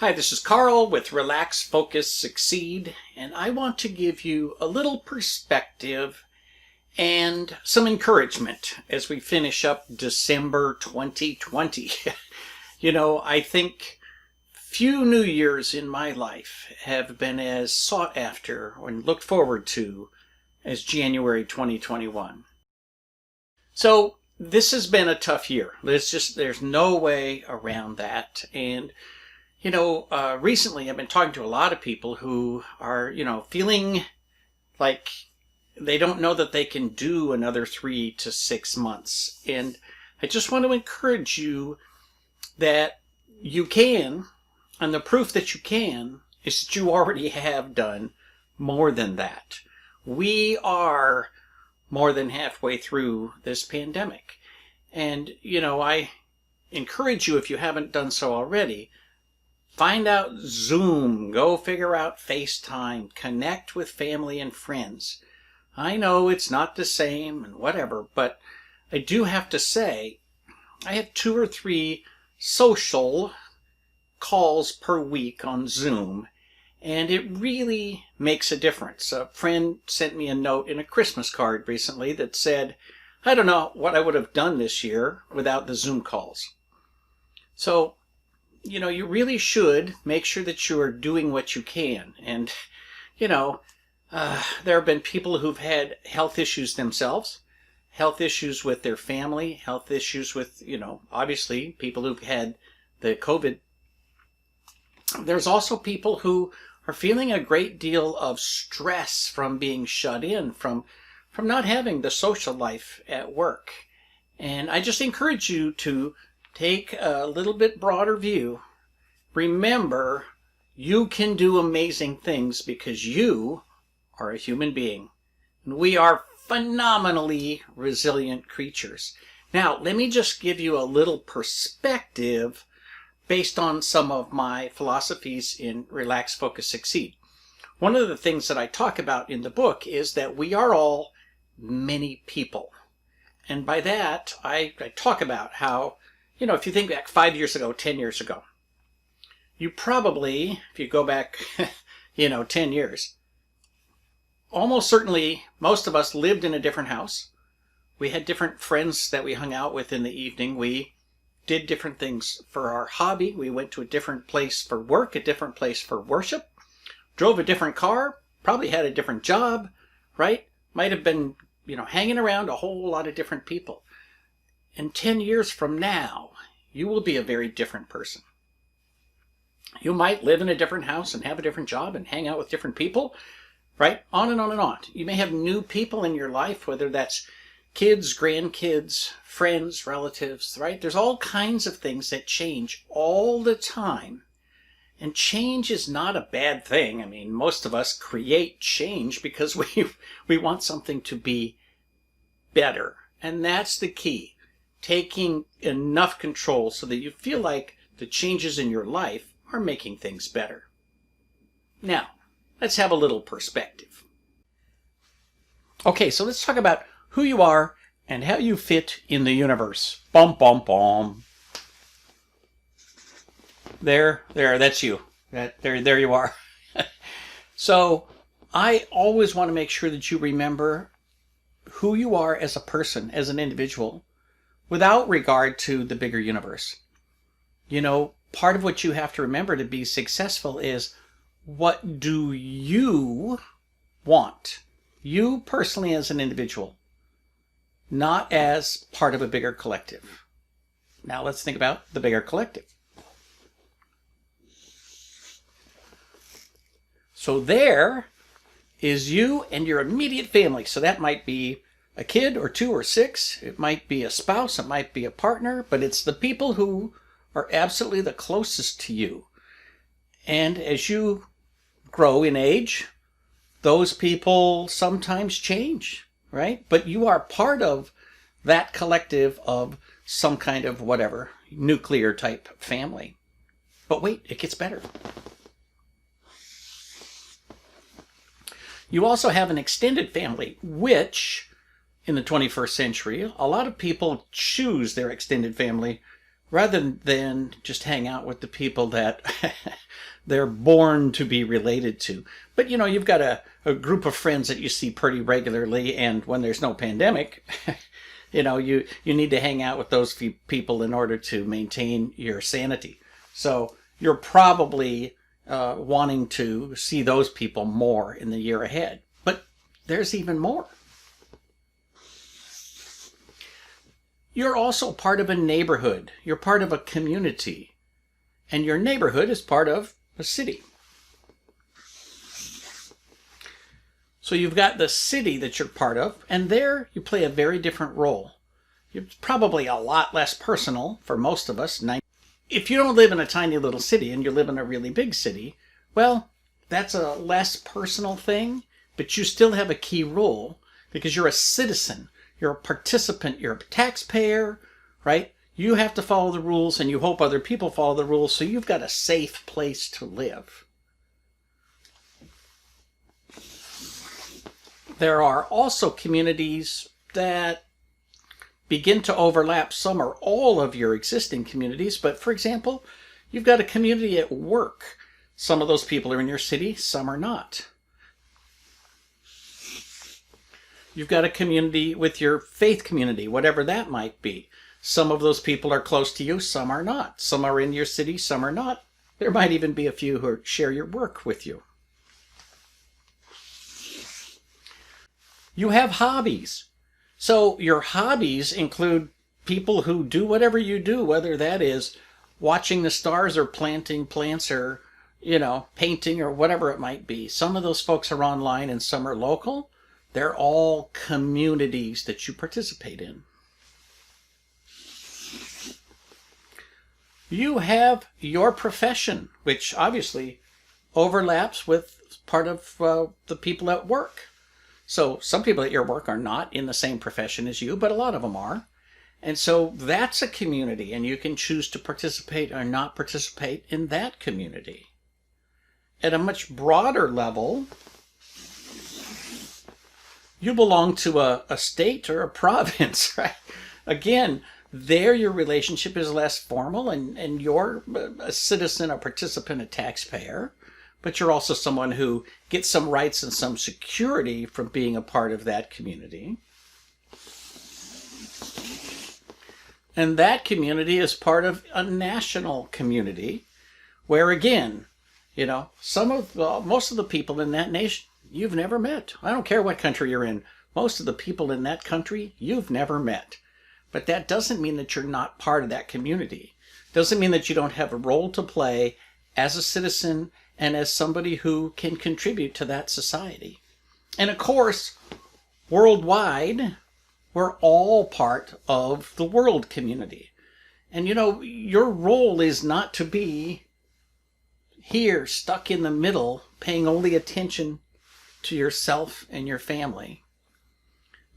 Hi, this is Karl with Relax, Focus, Succeed, and I want to give you a little perspective and some encouragement as we finish up December 2020. I think few New Years in my life have been as sought after and looked forward to as January 2021. So this has been a tough year. There's no way around that. And recently I've been talking to a lot of people who are, feeling like they don't know that they can do another 3 to 6 months. And I just want to encourage you that you can, and the proof that you can is that you already have done more than that. We are more than halfway through this pandemic. And, I encourage you, if you haven't done so already, find out Zoom, go figure out FaceTime, connect with family and friends. I know it's not the same and whatever, but I do have to say, I have 2 or 3 social calls per week on Zoom, and it really makes a difference. A friend sent me a note in a Christmas card recently that said, I don't know what I would have done this year without the Zoom calls. So, you really should make sure that you are doing what you can. And, there have been people who've had health issues themselves, health issues with their family, health issues with, obviously people who've had the COVID. There's also people who are feeling a great deal of stress from being shut in, from not having the social life at work. And I just encourage you to take a little bit broader view. Remember, you can do amazing things because you are a human being. And we are phenomenally resilient creatures. Now, let me just give you a little perspective based on some of my philosophies in Relax, Focus, Succeed. One of the things that I talk about in the book is that we are all many people. And by that, I talk about how, if you think back 5 years ago, 10 years ago, you probably, if you go back, 10 years, almost certainly most of us lived in a different house. We had different friends that we hung out with in the evening. We did different things for our hobby. We went to a different place for work, a different place for worship, drove a different car, probably had a different job, right? Might have been, hanging around a whole lot of different people. And 10 years from now, you will be a very different person. You might live in a different house and have a different job and hang out with different people, right? On and on and on. You may have new people in your life, whether that's kids, grandkids, friends, relatives, right? There's all kinds of things that change all the time. And change is not a bad thing. I mean, most of us create change because we want something to be better. And that's the key. Taking enough control so that you feel like the changes in your life are making things better. Now, let's have a little perspective. Okay, so let's talk about who you are and how you fit in the universe. Bum, bum, bum. There, that's you. There you are. So, I always want to make sure that you remember who you are as a person, as an individual, without regard to the bigger universe. Part of what you have to remember to be successful is, what do you want? You personally as an individual, not as part of a bigger collective. Now let's think about the bigger collective. So there is you and your immediate family. So that might be a kid or 2 or 6. It might be a spouse. It might be a partner. But it's the people who are absolutely the closest to you. And as you grow in age, those people sometimes change, right? But you are part of that collective of some kind of whatever, nuclear type family. But wait, it gets better. You also have an extended family, which in the 21st century, a lot of people choose their extended family rather than just hang out with the people that they're born to be related to. But you've got a group of friends that you see pretty regularly, and when there's no pandemic, you need to hang out with those people in order to maintain your sanity. So you're probably wanting to see those people more in the year ahead. But there's even more. You're also part of a neighborhood. You're part of a community. And your neighborhood is part of a city. So you've got the city that you're part of, and there you play a very different role. It's probably a lot less personal for most of us. If you don't live in a tiny little city and you live in a really big city, well, that's a less personal thing, but you still have a key role because you're a citizen. You're a participant, you're a taxpayer, right? You have to follow the rules and you hope other people follow the rules, so you've got a safe place to live. There are also communities that begin to overlap some or all of your existing communities, but for example, you've got a community at work. Some of those people are in your city, some are not. You've got a community with your faith community, whatever that might be. Some of those people are close to you, some are not. Some are in your city, some are not. There might even be a few who share your work with you. You have hobbies. So your hobbies include people who do whatever you do, whether that is watching the stars or planting plants or, painting or whatever it might be. Some of those folks are online and some are local. They're all communities that you participate in. You have your profession, which obviously overlaps with part of the people at work. So some people at your work are not in the same profession as you, but a lot of them are. And so that's a community, and you can choose to participate or not participate in that community. At a much broader level, you belong to a state or a province, right? Again, there your relationship is less formal, and you're a citizen, a participant, a taxpayer, but you're also someone who gets some rights and some security from being a part of that community. And that community is part of a national community where, again, most of the people in that nation you've never met. I don't care what country you're in. Most of the people in that country you've never met. But that doesn't mean that you're not part of that community. Doesn't mean that you don't have a role to play as a citizen and as somebody who can contribute to that society. And of course, worldwide, we're all part of the world community. And your role is not to be here, stuck in the middle, paying only attention to yourself and your family.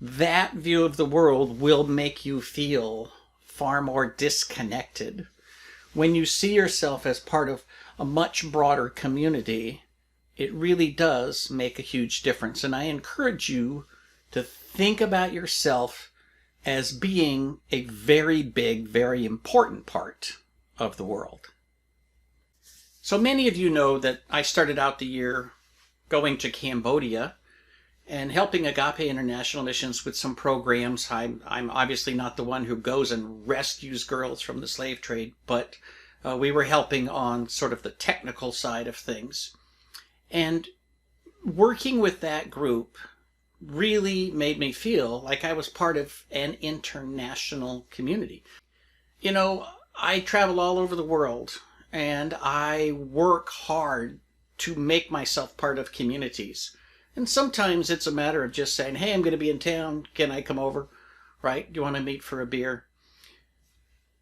That view of the world will make you feel far more disconnected. When you see yourself as part of a much broader community, it really does make a huge difference. And I encourage you to think about yourself as being a very big, very important part of the world. So many of you know that I started out the year going to Cambodia and helping Agape International Missions with some programs. I'm obviously not the one who goes and rescues girls from the slave trade, but we were helping on sort of the technical side of things. And working with that group really made me feel like I was part of an international community. I travel all over the world, and I work hard to make myself part of communities. And sometimes it's a matter of just saying, hey, I'm going to be in town. Can I come over? Right? Do you want to meet for a beer?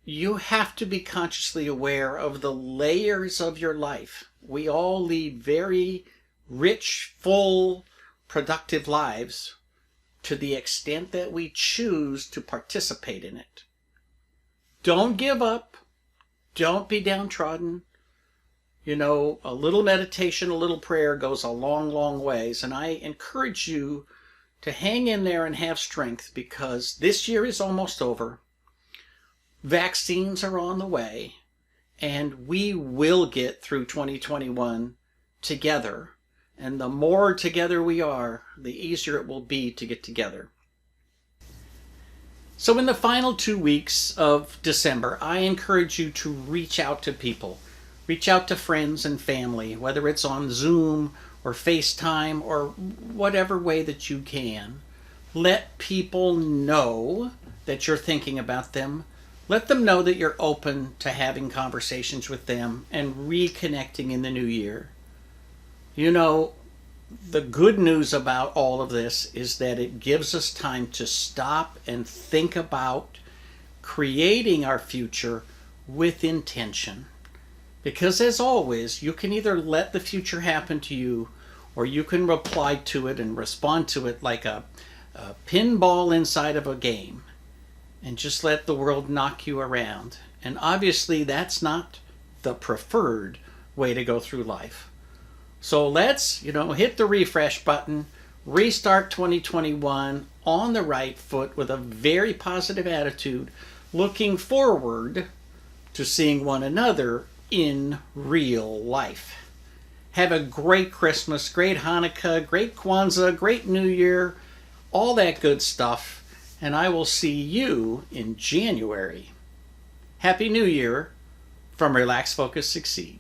You have to be consciously aware of the layers of your life. We all lead very rich, full, productive lives to the extent that we choose to participate in it. Don't give up. Don't be downtrodden. A little meditation, a little prayer goes a long, long ways. And I encourage you to hang in there and have strength, because this year is almost over. Vaccines are on the way, and we will get through 2021 together. And the more together we are, the easier it will be to get together. So in the final 2 weeks of December, I encourage you to reach out to people. Reach out to friends and family, whether it's on Zoom or FaceTime or whatever way that you can. Let people know that you're thinking about them. Let them know that you're open to having conversations with them and reconnecting in the new year. You know, the good news about all of this is that it gives us time to stop and think about creating our future with intention. Because as always, you can either let the future happen to you, or you can reply to it and respond to it like a pinball inside of a game and just let the world knock you around. And obviously that's not the preferred way to go through life. So let's, hit the refresh button, restart 2021 on the right foot with a very positive attitude, looking forward to seeing one another in real life. Have a great Christmas, great Hanukkah, great Kwanzaa, great New Year, all that good stuff, and I will see you in January. Happy New Year from Relax, Focus, Succeed.